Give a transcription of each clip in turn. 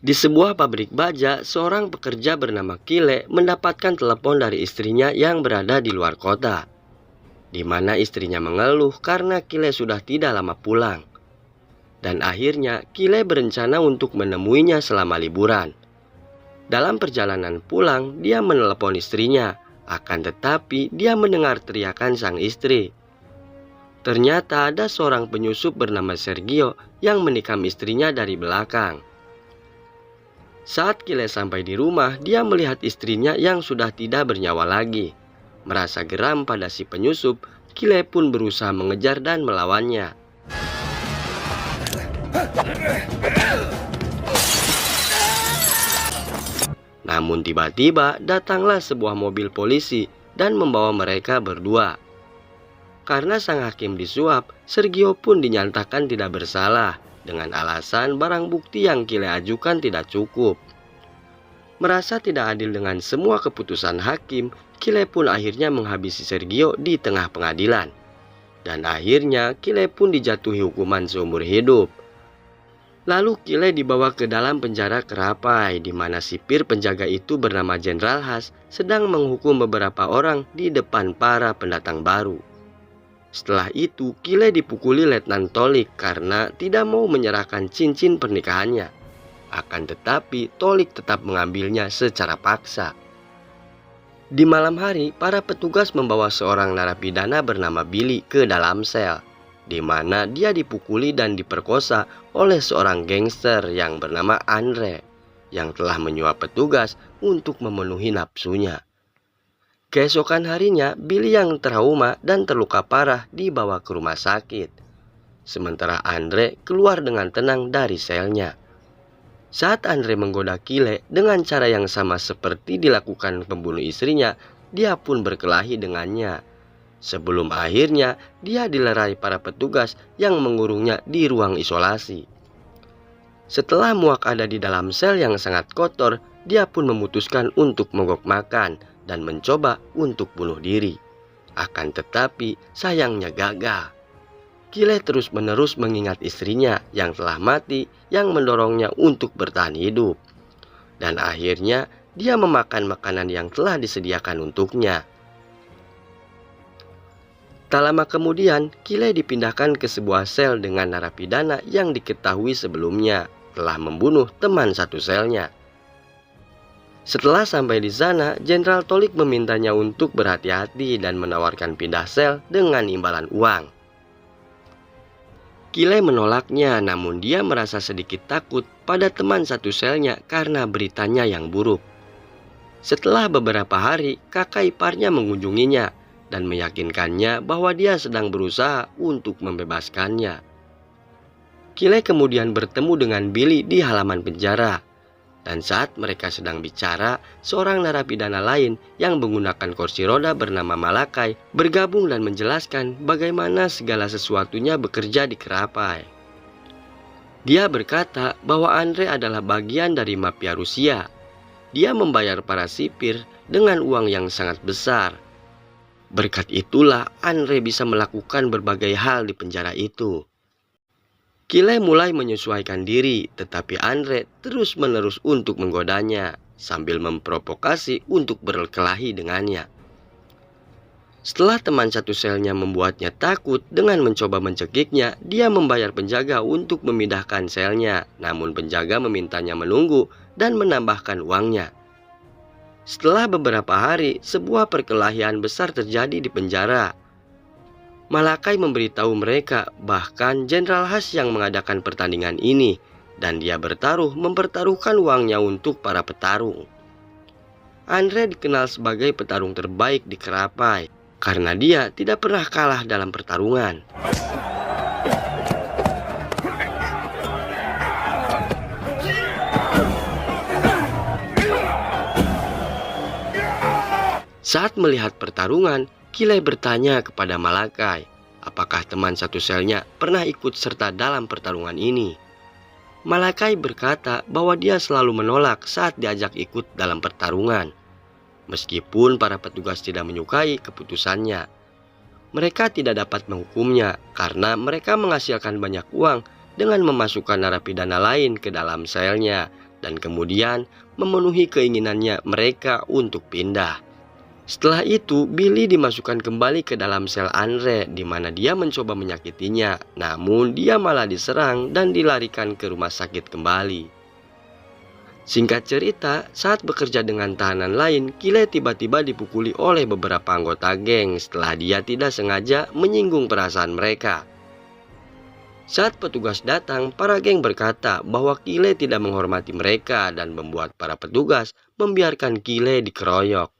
Di sebuah pabrik baja, seorang pekerja bernama Kile mendapatkan telepon dari istrinya yang berada di luar kota, di mana istrinya mengeluh karena Kile sudah tidak lama pulang. Dan akhirnya Kile berencana untuk menemuinya selama liburan. Dalam perjalanan pulang, dia menelepon istrinya, akan tetapi dia mendengar teriakan sang istri. Ternyata ada seorang penyusup bernama Sergio yang menikam istrinya dari belakang. Saat Kile sampai di rumah, dia melihat istrinya yang sudah tidak bernyawa lagi. Merasa geram pada si penyusup, Kile pun berusaha mengejar dan melawannya. Namun tiba-tiba datanglah sebuah mobil polisi dan membawa mereka berdua. Karena sang hakim disuap, Sergio pun dinyatakan tidak bersalah dengan alasan barang bukti yang Kile ajukan tidak cukup. Merasa tidak adil dengan semua keputusan hakim, Kile pun akhirnya menghabisi Sergio di tengah pengadilan. Dan akhirnya Kile pun dijatuhi hukuman seumur hidup. Lalu Kile dibawa ke dalam penjara Kerapai, di mana sipir penjaga itu bernama Jenderal Haas sedang menghukum beberapa orang di depan para pendatang baru. Setelah itu, Kile dipukuli Letnan Tolik karena tidak mau menyerahkan cincin pernikahannya. Akan tetapi, Tolik tetap mengambilnya secara paksa. Di malam hari, para petugas membawa seorang narapidana bernama Billy ke dalam sel, di mana dia dipukuli dan diperkosa oleh seorang gangster yang bernama Andre, yang telah menyuap petugas untuk memenuhi nafsunya. Keesokan harinya, Billy yang trauma dan terluka parah dibawa ke rumah sakit. Sementara Andre keluar dengan tenang dari selnya. Saat Andre menggoda Kile dengan cara yang sama seperti dilakukan pembunuh istrinya, dia pun berkelahi dengannya. Sebelum akhirnya dia dilerai para petugas yang mengurungnya di ruang isolasi. Setelah muak ada di dalam sel yang sangat kotor, dia pun memutuskan untuk mogok makan dan mencoba untuk bunuh diri. Akan tetapi sayangnya gagal. Kile terus-menerus mengingat istrinya yang telah mati yang mendorongnya untuk bertahan hidup. Dan akhirnya dia memakan makanan yang telah disediakan untuknya. Tak lama kemudian, Kile dipindahkan ke sebuah sel dengan narapidana yang diketahui sebelumnya telah membunuh teman satu selnya. Setelah sampai di sana, Jenderal Tolik memintanya untuk berhati-hati dan menawarkan pindah sel dengan imbalan uang. Kile menolaknya, namun dia merasa sedikit takut pada teman satu selnya karena beritanya yang buruk. Setelah beberapa hari, kakak iparnya mengunjunginya dan meyakinkannya bahwa dia sedang berusaha untuk membebaskannya. Kile kemudian bertemu dengan Billy di halaman penjara. Dan saat mereka sedang bicara, seorang narapidana lain yang menggunakan kursi roda bernama Malakai bergabung dan menjelaskan bagaimana segala sesuatunya bekerja di Kerapai. Dia berkata bahwa Andre adalah bagian dari mafia Rusia. Dia membayar para sipir dengan uang yang sangat besar. Berkat itulah Andre bisa melakukan berbagai hal di penjara itu. Kile mulai menyesuaikan diri, tetapi Andre terus-menerus untuk menggodanya, sambil memprovokasi untuk berkelahi dengannya. Setelah teman satu selnya membuatnya takut dengan mencoba mencekiknya, dia membayar penjaga untuk memindahkan selnya, namun penjaga memintanya menunggu dan menambahkan uangnya. Setelah beberapa hari, sebuah perkelahian besar terjadi di penjara. Malakai memberitahu mereka bahkan Jenderal Haas yang mengadakan pertandingan ini, dan dia mempertaruhkan uangnya untuk para petarung. Andre dikenal sebagai petarung terbaik di Kerapai karena dia tidak pernah kalah dalam pertarungan. Saat melihat pertarungan, Kile bertanya kepada Malakai, apakah teman satu selnya pernah ikut serta dalam pertarungan ini. Malakai berkata bahwa dia selalu menolak saat diajak ikut dalam pertarungan. Meskipun para petugas tidak menyukai keputusannya, mereka tidak dapat menghukumnya karena mereka menghasilkan banyak uang dengan memasukkan narapidana lain ke dalam selnya dan kemudian memenuhi keinginannya mereka untuk pindah. Setelah itu, Billy dimasukkan kembali ke dalam sel Andre di mana dia mencoba menyakitinya, namun dia malah diserang dan dilarikan ke rumah sakit kembali. Singkat cerita, saat bekerja dengan tahanan lain, Kyle tiba-tiba dipukuli oleh beberapa anggota geng setelah dia tidak sengaja menyinggung perasaan mereka. Saat petugas datang, para geng berkata bahwa Kyle tidak menghormati mereka dan membuat para petugas membiarkan Kyle dikeroyok.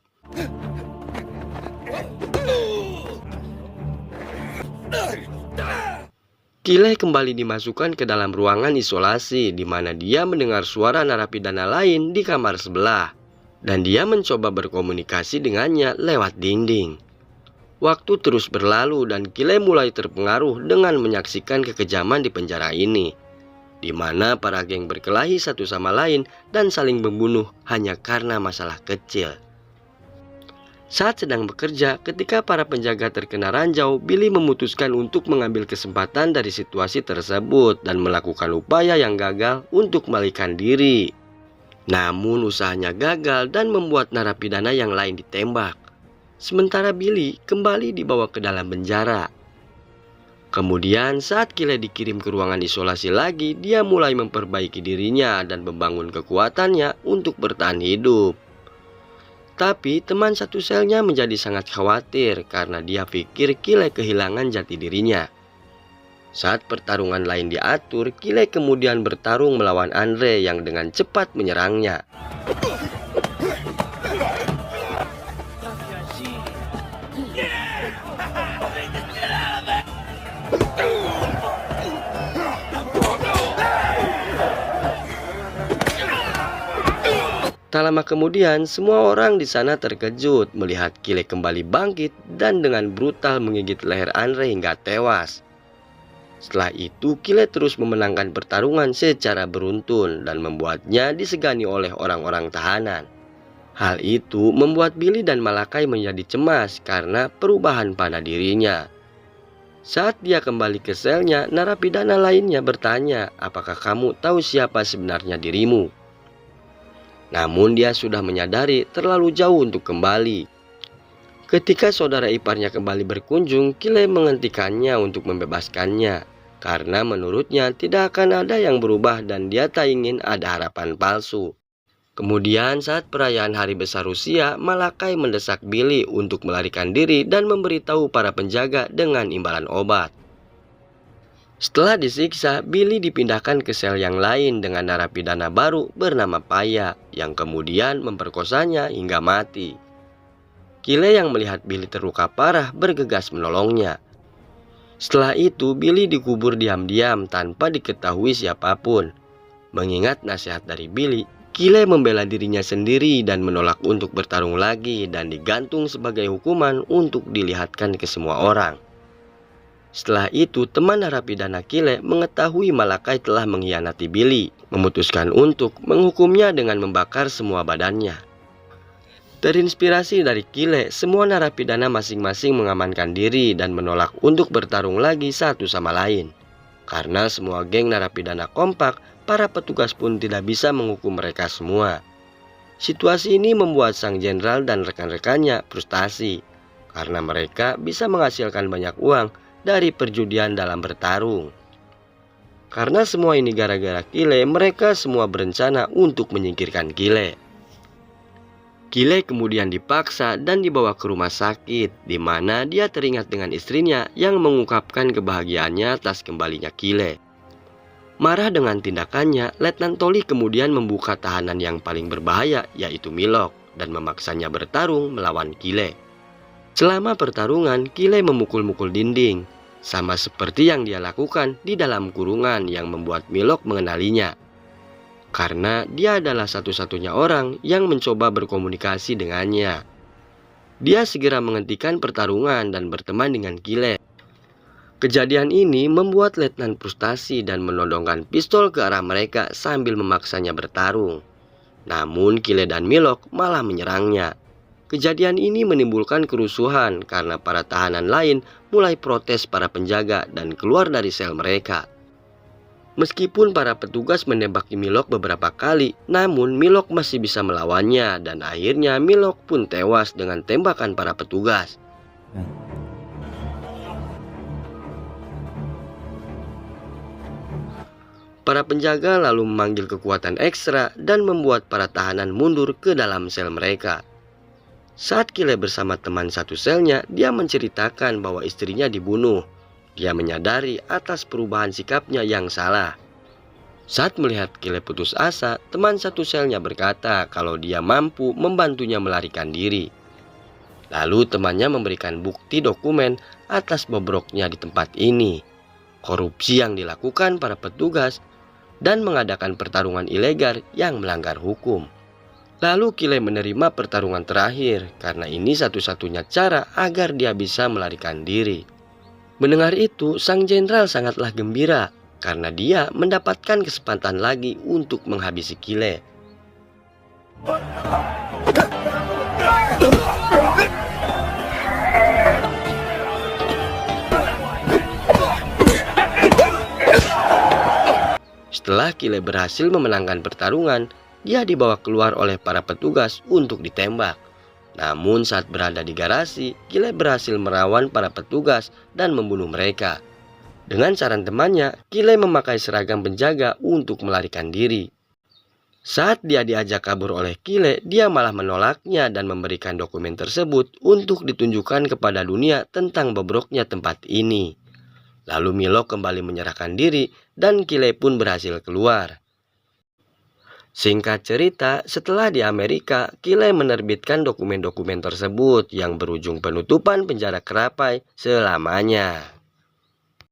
Kyle kembali dimasukkan ke dalam ruangan isolasi di mana dia mendengar suara narapidana lain di kamar sebelah dan dia mencoba berkomunikasi dengannya lewat dinding. Waktu terus berlalu dan Kyle mulai terpengaruh dengan menyaksikan kekejaman di penjara ini, di mana para geng berkelahi satu sama lain dan saling membunuh hanya karena masalah kecil. Saat sedang bekerja, ketika para penjaga terkena ranjau, Billy memutuskan untuk mengambil kesempatan dari situasi tersebut dan melakukan upaya yang gagal untuk melarikan diri. Namun usahanya gagal dan membuat narapidana yang lain ditembak. Sementara Billy kembali dibawa ke dalam penjara. Kemudian saat Kyle dikirim ke ruangan isolasi lagi, dia mulai memperbaiki dirinya dan membangun kekuatannya untuk bertahan hidup. Tapi teman satu selnya menjadi sangat khawatir karena dia pikir Kyle kehilangan jati dirinya. Saat pertarungan lain diatur, Kyle kemudian bertarung melawan Andre yang dengan cepat menyerangnya. Tak lama kemudian, semua orang di sana terkejut melihat Kyle kembali bangkit dan dengan brutal menggigit leher Andre hingga tewas. Setelah itu, Kyle terus memenangkan pertarungan secara beruntun dan membuatnya disegani oleh orang-orang tahanan. Hal itu membuat Billy dan Malakai menjadi cemas karena perubahan pada dirinya. Saat dia kembali ke selnya, narapidana lainnya bertanya, "Apakah kamu tahu siapa sebenarnya dirimu?" Namun dia sudah menyadari terlalu jauh untuk kembali. Ketika saudara iparnya kembali berkunjung, Kyle menghentikannya untuk membebaskannya. Karena menurutnya tidak akan ada yang berubah dan dia tak ingin ada harapan palsu. Kemudian saat perayaan hari besar Rusia, Malakai mendesak Billy untuk melarikan diri dan memberitahu para penjaga dengan imbalan obat. Setelah disiksa, Billy dipindahkan ke sel yang lain dengan narapidana baru bernama Paya yang kemudian memperkosanya hingga mati. Kyle yang melihat Billy terluka parah bergegas menolongnya. Setelah itu, Billy dikubur diam-diam tanpa diketahui siapapun. Mengingat nasihat dari Billy, Kyle membela dirinya sendiri dan menolak untuk bertarung lagi dan digantung sebagai hukuman untuk dilihatkan ke semua orang. Setelah itu, teman narapidana Kyle mengetahui Malakai telah mengkhianati Billy, memutuskan untuk menghukumnya dengan membakar semua badannya. Terinspirasi dari Kyle, semua narapidana masing-masing mengamankan diri dan menolak untuk bertarung lagi satu sama lain. Karena semua geng narapidana kompak, para petugas pun tidak bisa menghukum mereka semua. Situasi ini membuat sang jenderal dan rekan-rekannya frustasi, karena mereka bisa menghasilkan banyak uang dari perjudian dalam bertarung. Karena semua ini gara-gara Kyle, mereka semua berencana untuk menyingkirkan Kyle. Kyle kemudian dipaksa dan dibawa ke rumah sakit, di mana dia teringat dengan istrinya yang mengungkapkan kebahagiaannya atas kembalinya Kyle. Marah dengan tindakannya, Letnan Tolly kemudian membuka tahanan yang paling berbahaya, yaitu Milok, dan memaksanya bertarung melawan Kyle. Selama pertarungan, Kyle memukul-mukul dinding, sama seperti yang dia lakukan di dalam kurungan yang membuat Milok mengenalinya. Karena dia adalah satu-satunya orang yang mencoba berkomunikasi dengannya. Dia segera menghentikan pertarungan dan berteman dengan Kyle. Kejadian ini membuat Letnan frustasi dan menodongkan pistol ke arah mereka sambil memaksanya bertarung. Namun Kyle dan Milok malah menyerangnya. Kejadian ini menimbulkan kerusuhan karena para tahanan lain mulai protes para penjaga dan keluar dari sel mereka. Meskipun para petugas menembaki Milok beberapa kali, namun Milok masih bisa melawannya dan akhirnya Milok pun tewas dengan tembakan para petugas. Para penjaga lalu memanggil kekuatan ekstra dan membuat para tahanan mundur ke dalam sel mereka. Saat Kile bersama teman satu selnya, dia menceritakan bahwa istrinya dibunuh. Dia menyadari atas perubahan sikapnya yang salah. Saat melihat Kile putus asa, teman satu selnya berkata kalau dia mampu membantunya melarikan diri. Lalu temannya memberikan bukti dokumen atas bobroknya di tempat ini, korupsi yang dilakukan para petugas, dan mengadakan pertarungan ilegal yang melanggar hukum. Lalu Kile menerima pertarungan terakhir karena ini satu-satunya cara agar dia bisa melarikan diri. Mendengar itu, sang jenderal sangatlah gembira karena dia mendapatkan kesempatan lagi untuk menghabisi Kile. Setelah Kile berhasil memenangkan pertarungan, dia dibawa keluar oleh para petugas untuk ditembak. Namun saat berada di garasi, Kile berhasil merawan para petugas dan membunuh mereka. Dengan saran temannya, Kile memakai seragam penjaga untuk melarikan diri. Saat dia diajak kabur oleh Kile, dia malah menolaknya dan memberikan dokumen tersebut untuk ditunjukkan kepada dunia tentang bobroknya tempat ini. Lalu Milok kembali menyerahkan diri dan Kile pun berhasil keluar. Singkat cerita, setelah di Amerika, Kile menerbitkan dokumen-dokumen tersebut yang berujung penutupan penjara Kerapai selamanya.